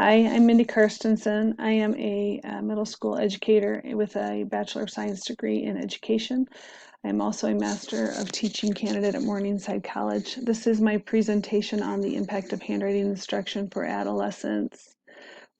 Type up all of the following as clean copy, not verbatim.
Hi, I'm Mindy Karstensen. I am a middle school educator with a Bachelor of Science degree in education. I'm also a Master of Teaching candidate at Morningside College. This is my presentation on the impact of handwriting instruction for adolescents,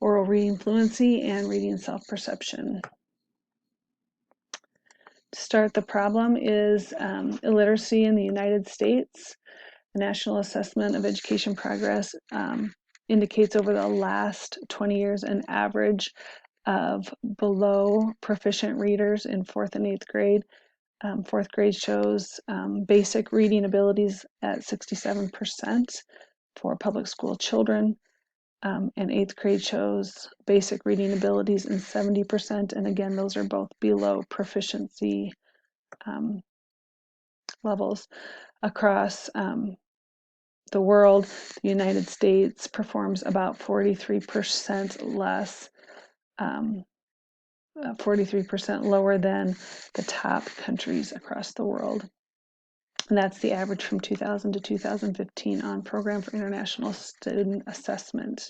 oral reading fluency, and reading self-perception. To start, the problem is illiteracy in the United States. The National Assessment of Education Progress indicates over the last 20 years an average of below proficient readers in 4th and 8th grade. 4th grade shows basic reading abilities at 67% for public school children, and 8th grade shows basic reading abilities in 70%, and again, those are both below proficiency levels. Across the world, the United States performs about 43% less, 43% lower than the top countries across the world. And that's the average from 2000 to 2015 on Program for International Student Assessment.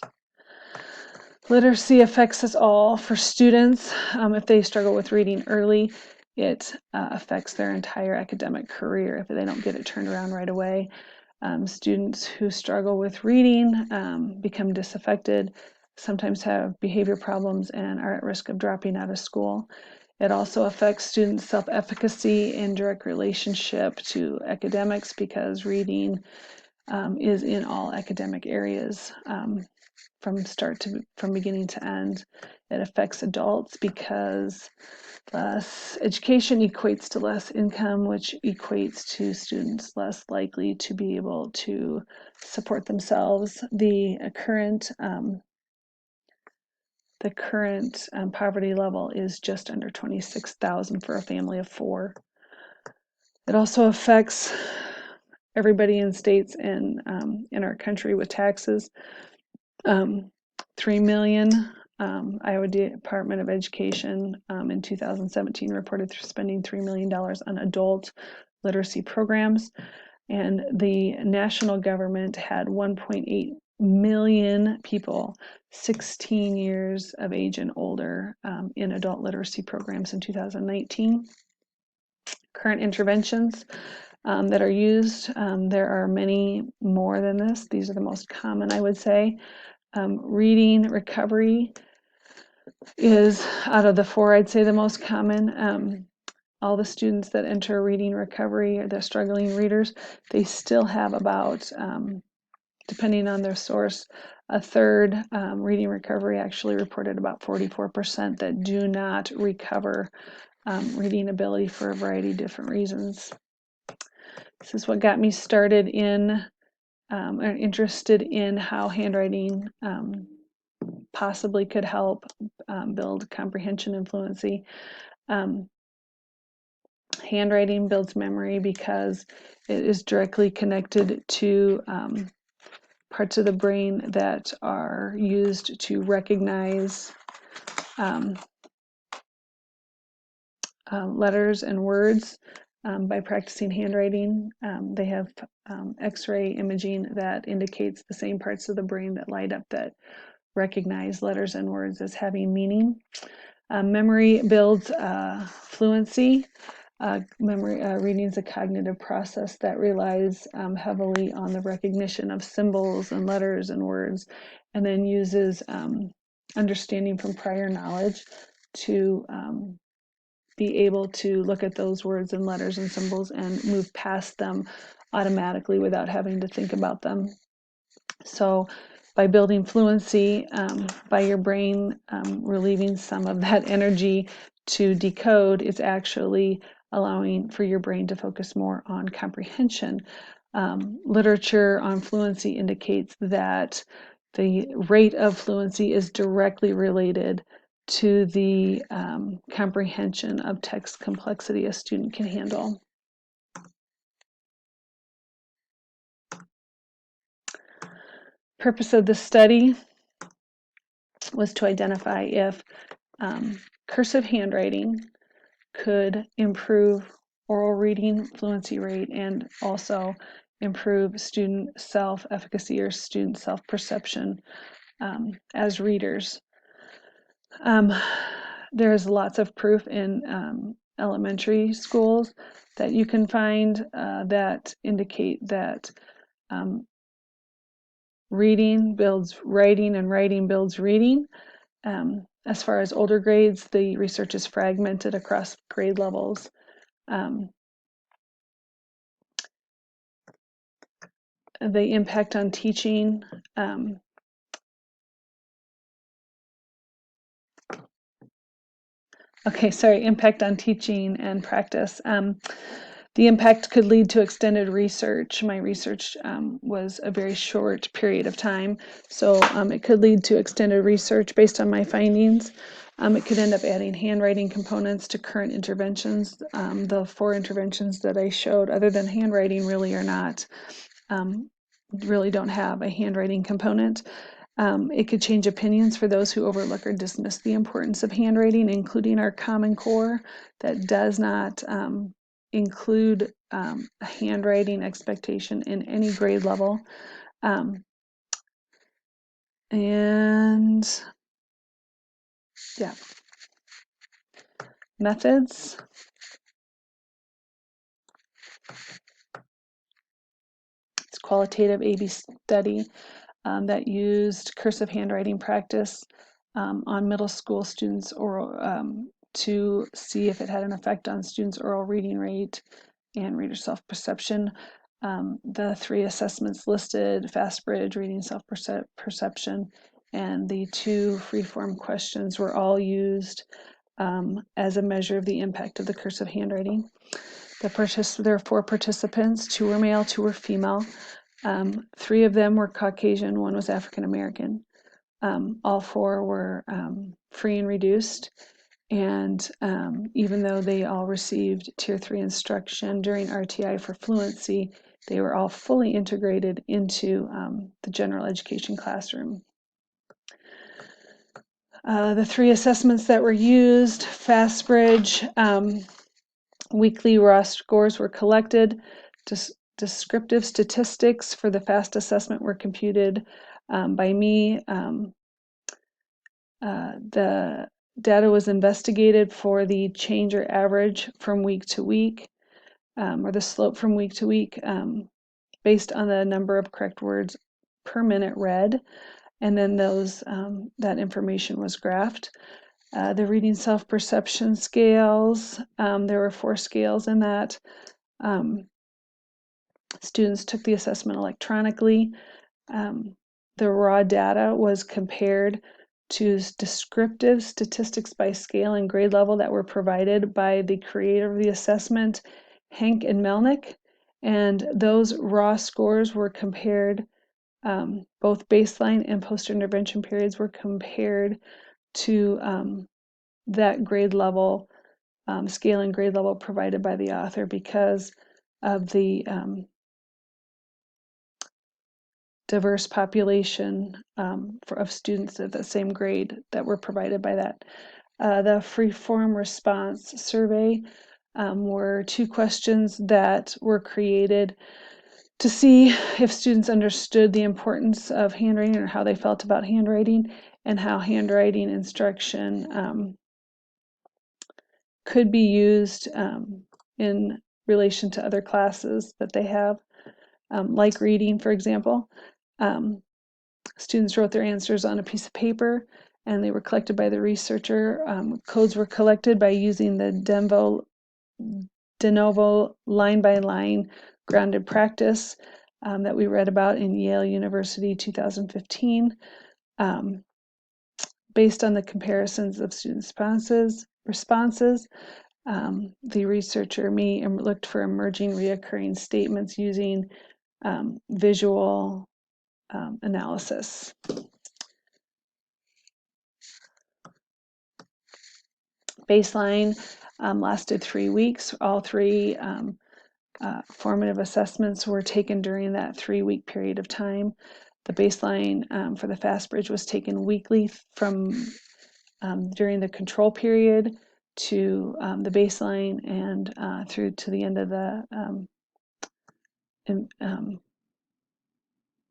Literacy affects us all. For students, if they struggle with reading early, it affects their entire academic career if they don't get it turned around right away. Students who struggle with reading become disaffected, sometimes have behavior problems, and are at risk of dropping out of school. It also affects students' self-efficacy in direct relationship to academics because reading is in all academic areas from beginning to end. It affects adults because less education equates to less income, which equates to students less likely to be able to support themselves. The current poverty level is just under $26,000 for a family of 4. It also affects everybody in states in our country with taxes. 3 million. Iowa Department of Education in 2017 reported spending $3 million on adult literacy programs, and the national government had 1.8 million people 16 years of age and older in adult literacy programs in 2019. Current interventions that are used, there are many more than this. These are the most common, I would say. Reading recovery is, out of the 4, I'd say the most common. All the students that enter reading recovery, or the struggling readers, they still have about, depending on their source, a third. Reading recovery actually reported about 44% that do not recover reading ability for a variety of different reasons. This is what got me started in interested in how handwriting possibly could help build comprehension and fluency. Handwriting builds memory because it is directly connected to parts of the brain that are used to recognize letters and words. By practicing handwriting, they have X-ray imaging that indicates the same parts of the brain that light up that recognize letters and words as having meaning. Memory builds fluency. Reading is a cognitive process that relies heavily on the recognition of symbols and letters and words, and then uses understanding from prior knowledge to be able to look at those words and letters and symbols and move past them automatically without having to think about them. So by building fluency, by your brain relieving some of that energy to decode, it's actually allowing for your brain to focus more on comprehension. Literature on fluency indicates that the rate of fluency is directly related to the comprehension of text complexity a student can handle. Purpose of the study was to identify if cursive handwriting could improve oral reading fluency rate and also improve student self-efficacy or student self-perception as readers. There's lots of proof in elementary schools that you can find that indicate that reading builds writing and writing builds reading. As far as older grades, the research is fragmented across grade levels. The impact on teaching. Impact on teaching and practice. The impact could lead to extended research. My research was a very short period of time, so it could lead to extended research based on my findings. It could end up adding handwriting components to current interventions. The 4 interventions that I showed, other than handwriting, really don't have a handwriting component. It could change opinions for those who overlook or dismiss the importance of handwriting, including our Common Core that does not include a handwriting expectation in any grade level. Methods. It's qualitative A/B study that used cursive handwriting practice on middle school students oral to see if it had an effect on students' oral reading rate and reader self-perception. The 3 assessments listed, Fastbridge, reading self-perception, and the 2 free-form questions were all used as a measure of the impact of the cursive handwriting. There are 4 participants, 2 were male, 2 were female. 3 of them were Caucasian, 1 was African American. All 4 were free and reduced, and even though they all received Tier 3 instruction during RTI for fluency, they were all fully integrated into the general education classroom. The 3 assessments that were used, Fastbridge, weekly raw scores were collected. Descriptive statistics for the FAST assessment were computed by me. The data was investigated for the change or average from week to week, or the slope from week to week, based on the number of correct words per minute read, and then that information was graphed. The reading self-perception scales, there were 4 scales in that. Students took the assessment electronically. The raw data was compared to descriptive statistics by scale and grade level that were provided by the creator of the assessment, Hank and Melnick, and those raw scores were compared, both baseline and post-intervention periods were compared to that grade level, scale and grade level provided by the author because of the diverse population of students at the same grade that were provided by that. The free-form response survey were 2 questions that were created to see if students understood the importance of handwriting or how they felt about handwriting and how handwriting instruction could be used in relation to other classes that they have, like reading, for example. Students wrote their answers on a piece of paper and they were collected by the researcher. Codes were collected by using the de novo line-by-line grounded practice that we read about in Yale University 2015. Based on the comparisons of student responses, the researcher, me, looked for emerging reoccurring statements using visual analysis. Baseline lasted 3 weeks. All 3 formative assessments were taken during that 3-week period of time. The baseline for the Fastbridge was taken weekly from during the control period to the baseline and through to the end of the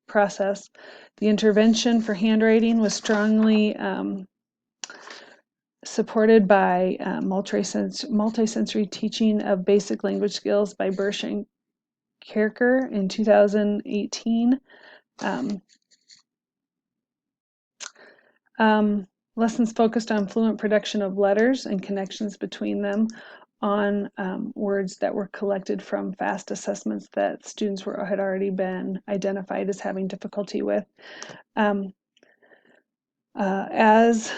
process. The intervention for handwriting was strongly supported by multisensory teaching of basic language skills by Bursch and Kerker in 2018. Lessons focused on fluent production of letters and connections between them on words that were collected from FAST assessments that students had already been identified as having difficulty with. As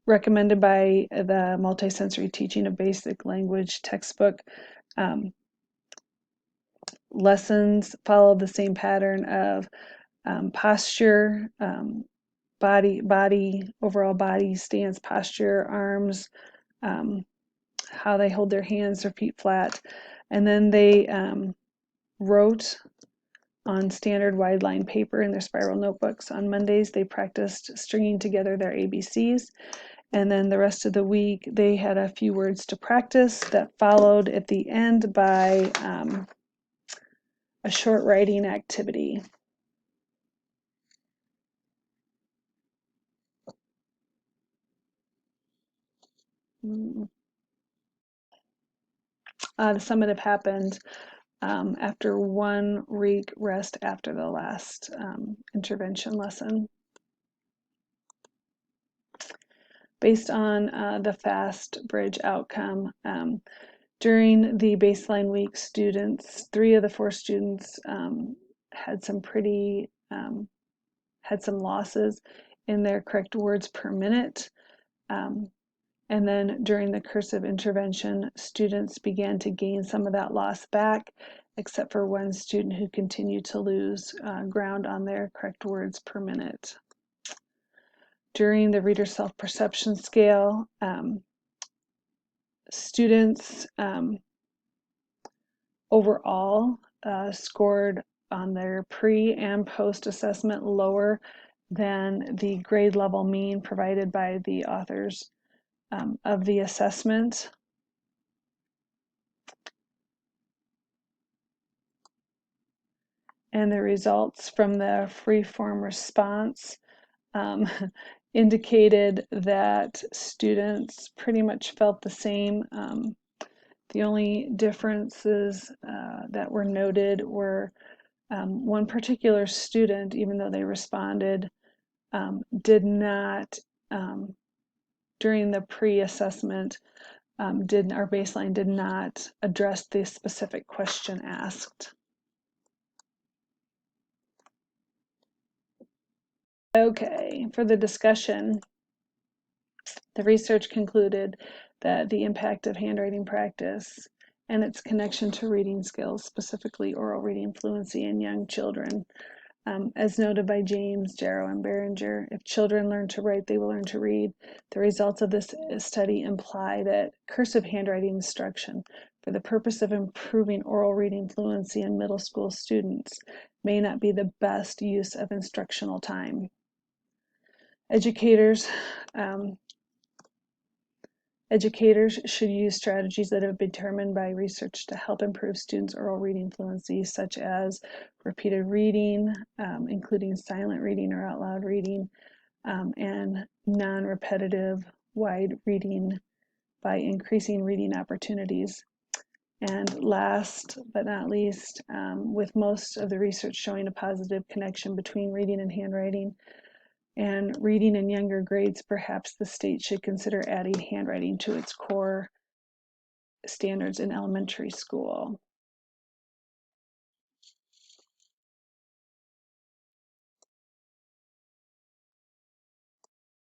recommended by the Multisensory Teaching of Basic Language textbook, lessons follow the same pattern of posture, overall body stance, posture, arms, how they hold their hands, their feet flat. And then they wrote on standard wide line paper in their spiral notebooks. On Mondays, they practiced stringing together their ABCs. And then the rest of the week, they had a few words to practice that followed at the end by a short writing activity. The summative happened after 1 week rest after the last intervention lesson. Based on the Fastbridge outcome, during the baseline week, 3 of the 4 students had some losses in their correct words per minute. And then during the cursive intervention, students began to gain some of that loss back, except for 1 student who continued to lose ground on their correct words per minute. During the reader self-perception scale, students overall scored on their pre and post assessment lower than the grade level mean provided by the authors of the assessment. And the results from the free-form response indicated that students pretty much felt the same. The only differences that were noted were 1 particular student, even though they responded, did not, during the pre-assessment, our baseline did not address the specific question asked. Okay, for the discussion, the research concluded that the impact of handwriting practice and its connection to reading skills, specifically oral reading fluency in young children, as noted by James, Jarrow, and Behringer, if children learn to write, they will learn to read. The results of this study imply that cursive handwriting instruction for the purpose of improving oral reading fluency in middle school students may not be the best use of instructional time. Educators should use strategies that have been determined by research to help improve students' oral reading fluency, such as repeated reading, including silent reading or out loud reading, and non-repetitive wide reading by increasing reading opportunities. And last but not least, with most of the research showing a positive connection between reading and handwriting, and reading in younger grades, perhaps the state should consider adding handwriting to its core standards in elementary school.